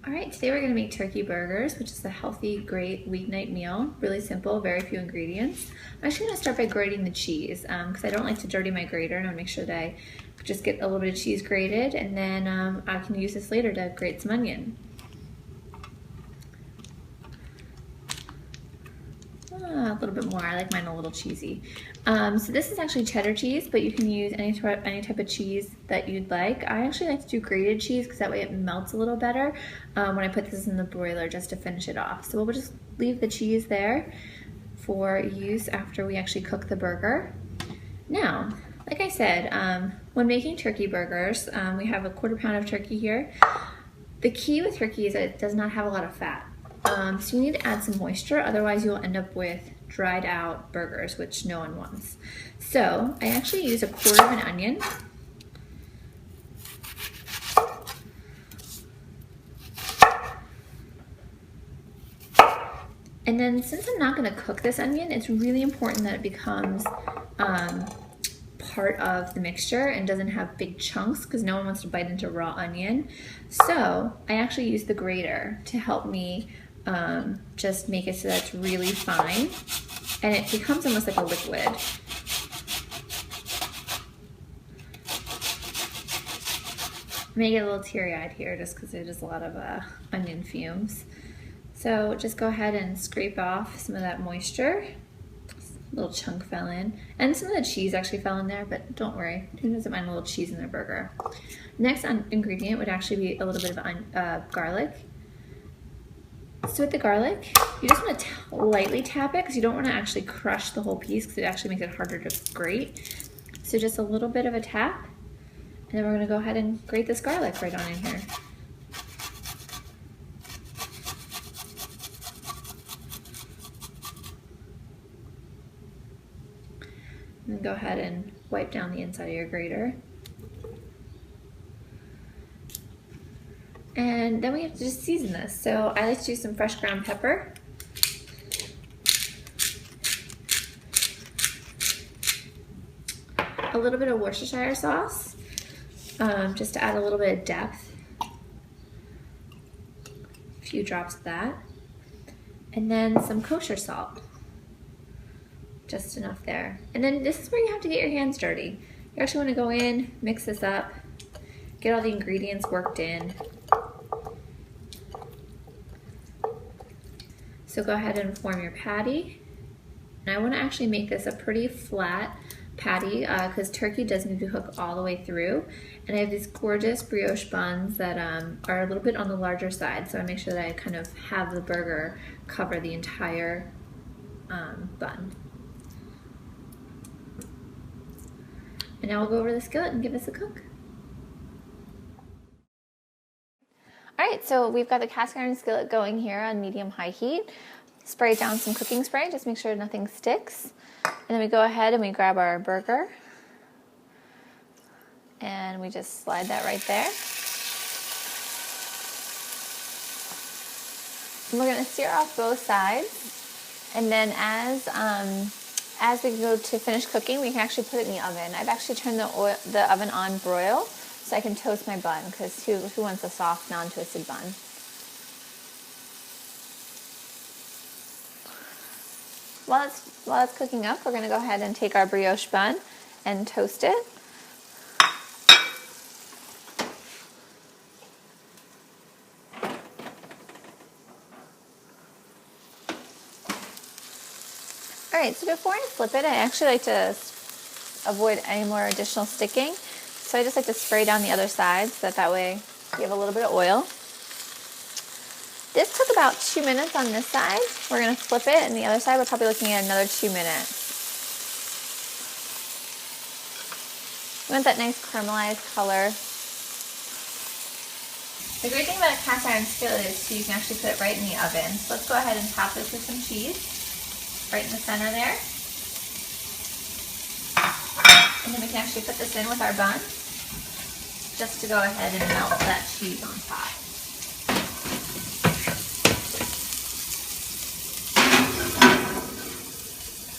All right, today we're gonna make turkey burgers, which is a healthy, great weeknight meal. Really simple, very few ingredients. I'm actually gonna start by grating the cheese because I don't like to dirty my grater, and I wanna make sure that I just get a little bit of cheese grated, and then I can use this later to grate some onion. A little bit more, I like mine a little cheesy. So this is actually cheddar cheese, but you can use any type of cheese that you'd like. I actually like to do grated cheese because that way it melts a little better when I put this in the broiler just to finish it off. So we'll just leave the cheese there for use after we actually cook the burger. Now, like I said, when making turkey burgers, we have a 1/4 pound of turkey here. The key with turkey is that it does not have a lot of fat. So you need to add some moisture, otherwise you'll end up with dried out burgers, which no one wants. So I actually use 1/4 of an onion. And then since I'm not gonna cook this onion, it's really important that it becomes part of the mixture and doesn't have big chunks because no one wants to bite into raw onion. So I actually use the grater to help me just make it so that it's really fine and it becomes almost like a liquid. I may get a little teary-eyed here just because there's just a lot of onion fumes. So just go ahead and scrape off some of that moisture. A little chunk fell in, and some of the cheese actually fell in there, but don't worry, who doesn't mind a little cheese in their burger? Next ingredient would actually be a little bit of garlic. So with the garlic, you just want to lightly tap it because you don't want to actually crush the whole piece because it actually makes it harder to grate. So just a little bit of a tap, and then we're going to go ahead and grate this garlic right on in here. And then go ahead and wipe down the inside of your grater. And then we have to just season this. So I like to do some fresh ground pepper. A little bit of Worcestershire sauce, just to add a little bit of depth. A few drops of that. And then some kosher salt. Just enough there. And then this is where you have to get your hands dirty. You actually want to go in, mix this up, get all the ingredients worked in. So go ahead and form your patty. And I want to actually make this a pretty flat patty because turkey does need to cook all the way through. And I have these gorgeous brioche buns that are a little bit on the larger side, so I make sure that I kind of have the burger cover the entire bun. And now we'll go over the skillet and give this a cook. All right, so we've got the cast iron skillet going here on medium-high heat. Spray down some cooking spray, just make sure nothing sticks. And then we go ahead and we grab our burger. And we just slide that right there. And we're gonna sear off both sides. And then as we go to finish cooking, we can actually put it in the oven. I've actually turned the oven on broil so I can toast my bun because who wants a soft, non-toasted bun? While it's cooking up, we're going to go ahead and take our brioche bun and toast it. All right, so before I flip it, I actually like to avoid any more additional sticking. So I just like to spray down the other side so that way you have a little bit of oil. This took about 2 minutes on this side. We're gonna flip it, and the other side we're probably looking at another 2 minutes. You want that nice caramelized color. The great thing about a cast iron skillet is you can actually put it right in the oven. So let's go ahead and top this with some cheese. Right in the center there. And then we can actually put this in with our bun, just to go ahead and melt that cheese on top.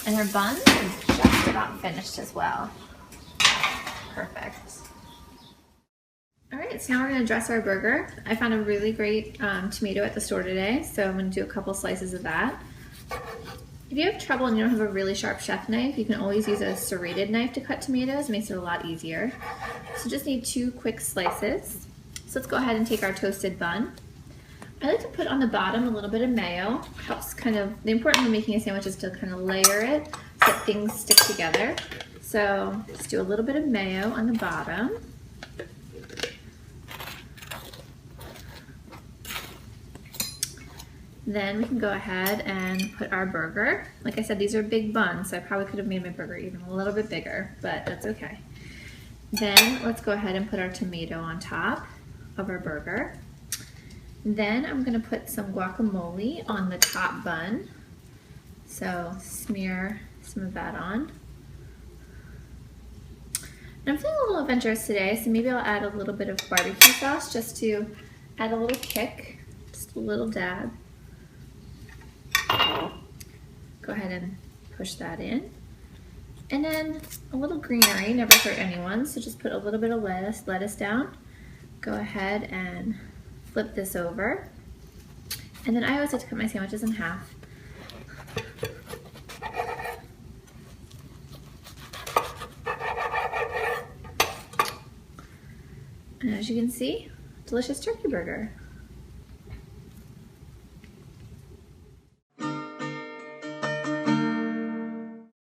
And our bun is just about finished as well. Perfect. All right, right, so now we're gonna dress our burger. I found a really great tomato at the store today, so I'm gonna do a couple slices of that. If you have trouble and you don't have a really sharp chef knife, you can always use a serrated knife to cut tomatoes. It makes it a lot easier. So just need 2 quick slices. So let's go ahead and take our toasted bun. I like to put on the bottom a little bit of mayo. Helps kind of, the important when making a sandwich is to kind of layer it so that things stick together. So let's do a little bit of mayo on the bottom. Then we can go ahead and put our burger. Like I said, these are big buns, so I probably could have made my burger even a little bit bigger, but that's okay. Then let's go ahead and put our tomato on top of our burger. Then I'm gonna put some guacamole on the top bun. So smear some of that on. And I'm feeling a little adventurous today, so maybe I'll add a little bit of barbecue sauce just to add a little kick, just a little dab. Go ahead and push that in. And then a little greenery, never hurt anyone, so just put a little bit of lettuce down. Go ahead and flip this over. And then I always like to cut my sandwiches in half. And as you can see, delicious turkey burger.